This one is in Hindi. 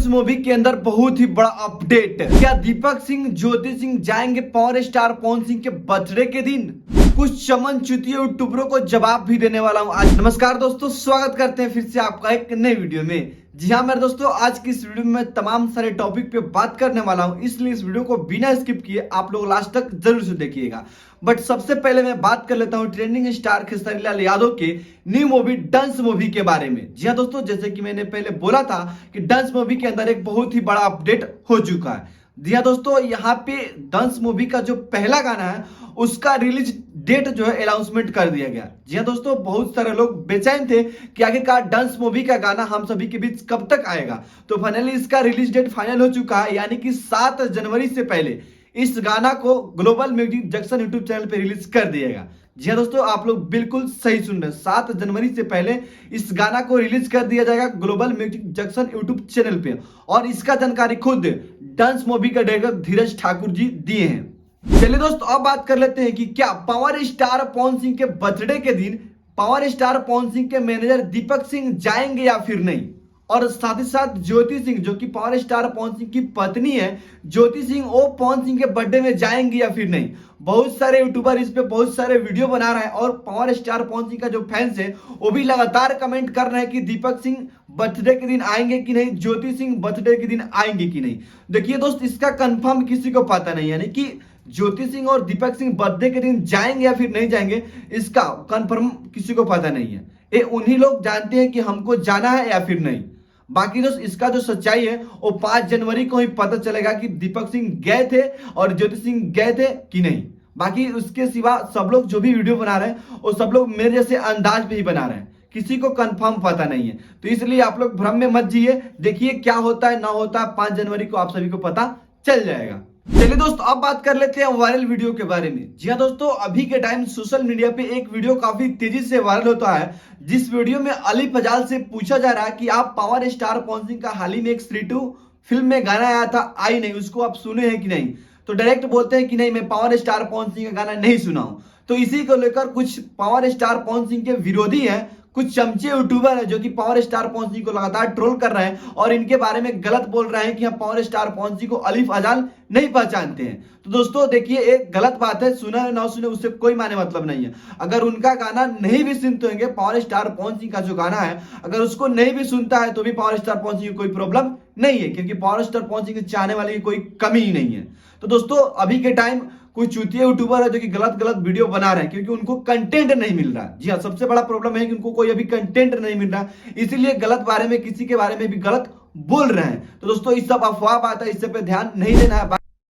मूवी के अंदर बहुत ही बड़ा अपडेट। क्या दीपक सिंह ज्योति सिंह जाएंगे पावर स्टार पवन सिंह के बर्थडे के दिन? कुछ चमन चुतिए यूट्यूबरों को जवाब भी देने वाला हूं आज। नमस्कार दोस्तों, स्वागत करते हैं फिर से आपका एक नए वीडियो में। जी हाँ मेरे दोस्तों, आज की इस वीडियो में मैं तमाम सारे टॉपिक पे बात करने वाला हूं, इसलिए इस वीडियो को बिना स्किप किए आप लोग लास्ट तक जरूर से देखिएगा। बट सबसे पहले मैं बात कर लेता हूं ट्रेंडिंग स्टार खेसारी लाल यादव के न्यू मूवी डंस मूवी के बारे में। जी हाँ दोस्तों, जैसे कि मैंने पहले बोला था कि डंस मूवी के अंदर एक बहुत ही बड़ा अपडेट हो चुका है। जी हाँ दोस्तों, यहाँ पे डंस मूवी का जो पहला गाना है उसका रिलीज डेट जो है अनाउंसमेंट कर दिया गया। जी हाँ दोस्तों, बहुत सारे लोग बेचैन थे कि आखिरकार डंस मूवी का गाना हम सभी के बीच कब तक आएगा। तो फाइनली इसका रिलीज डेट फाइनल हो चुका है, यानी कि 7 जनवरी से पहले इस गाना को global music junction YouTube channel पे रिलीज कर दिएगा। जी हाँ दोस्तों, आप लोग बिल्कुल सही सुन रहे हैं, 7 जनवरी से पहले इस गाना को रिलीज कर दिया जाएगा global music junction YouTube channel पे। और इसका जानकारी खुद डांस मूवी का डायरेक्टर धीरज ठाकुर जी दिए हैं। चलिए दोस्तों, अब बात कर लेते हैं कि क्या पावर स्टार पवन सिंह के बर्थडे के दिन पावर स्टार पवन सिंह के मैनेजर दीपक सिंह जाएंगे या फिर नहीं। और साथ ही साथ ज्योति सिंह जो कि पावर स्टार पवन सिंह की पत्नी है, ज्योति सिंह वो पवन सिंह के बर्थडे में जाएंगी या फिर नहीं। बहुत सारे यूट्यूबर इस पे बहुत सारे वीडियो बना रहे हैं और पावर स्टार पवन सिंह का जो फैंस है वो भी लगातार कमेंट कर रहे हैं कि दीपक सिंह बर्थडे के दिन आएंगे कि नहीं, ज्योति सिंह बर्थडे के दिन आएंगे कि नहीं। देखिए दोस्त, इसका कंफर्म किसी को पता नहीं, यानी कि ज्योति सिंह और दीपक सिंह बर्थडे के दिन जाएंगे या फिर नहीं जाएंगे, इसका कंफर्म किसी को पता नहीं है। ये उन्हीं लोग जानते हैं कि हमको जाना है या फिर नहीं। बाकी दोस्त, इसका जो सच्चाई है वो 5 जनवरी को ही पता चलेगा कि दीपक सिंह गए थे और ज्योति सिंह गए थे कि नहीं। बाकी उसके सिवा सब लोग जो भी वीडियो बना रहे हैं वो सब लोग मेरे जैसे अंदाज में ही बना रहे हैं, किसी को कंफर्म पता नहीं है। तो इसलिए आप लोग भ्रम में मत जिए, देखिए क्या होता है ना होता है, 5 जनवरी को आप सभी को पता चल जाएगा। चलिए दोस्तों, अब बात कर लेते हैं वायरल वीडियो के बारे में। जी हाँ दोस्तों, अभी के टाइम सोशल मीडिया पे एक वीडियो काफी तेजी से वायरल होता है, जिस वीडियो में अली फजाल से पूछा जा रहा है कि आप पावर स्टार पवन सिंह का हाल ही में एक 3-2 फिल्म में गाना आया था आई नहीं, उसको आप सुने हैं कि नहीं। तो डायरेक्ट बोलते हैं कि नहीं, मैं पावर स्टार पवन सिंह का गाना नहीं सुना हूं। तो इसी को लेकर कुछ पावर स्टार पवन सिंह के विरोधी हैं, कुछ चमचे यूट्यूबर है जो कि पावर स्टार पवन सिंह को लगातार ट्रोल कर रहे हैं और इनके बारे में गलत बोल रहे हैं कि हम पावर स्टार पवन सिंह को अली फजाल नहीं पहचानते हैं। तो दोस्तों देखिए, एक गलत बात है, सुना है ना सुने उससे कोई माने मतलब नहीं है। अगर उनका गाना नहीं भी सुनते होंगे, पावर स्टार पवन सिंह का जो गाना है अगर उसको नहीं भी सुनता है तो भी पावर स्टार पवन सिंह की कोई प्रॉब्लम नहीं है, क्योंकि पावर स्टार पवन सिंह के चाहने वाले की कोई कमी ही नहीं है। तो दोस्तों, अभी के टाइम कुछ चूतिया यूट्यूबर है जो कि गलत गलत वीडियो बना रहे हैं क्योंकि उनको कंटेंट नहीं मिल रहा है। जी हाँ, सबसे बड़ा प्रॉब्लम है कि उनको कोई अभी कंटेंट नहीं मिल रहा है, इसीलिए गलत बारे में किसी के बारे में भी गलत बोल रहे हैं। तो दोस्तों, इस सब अफवाह बात है, इससे पे ध्यान नहीं देना है।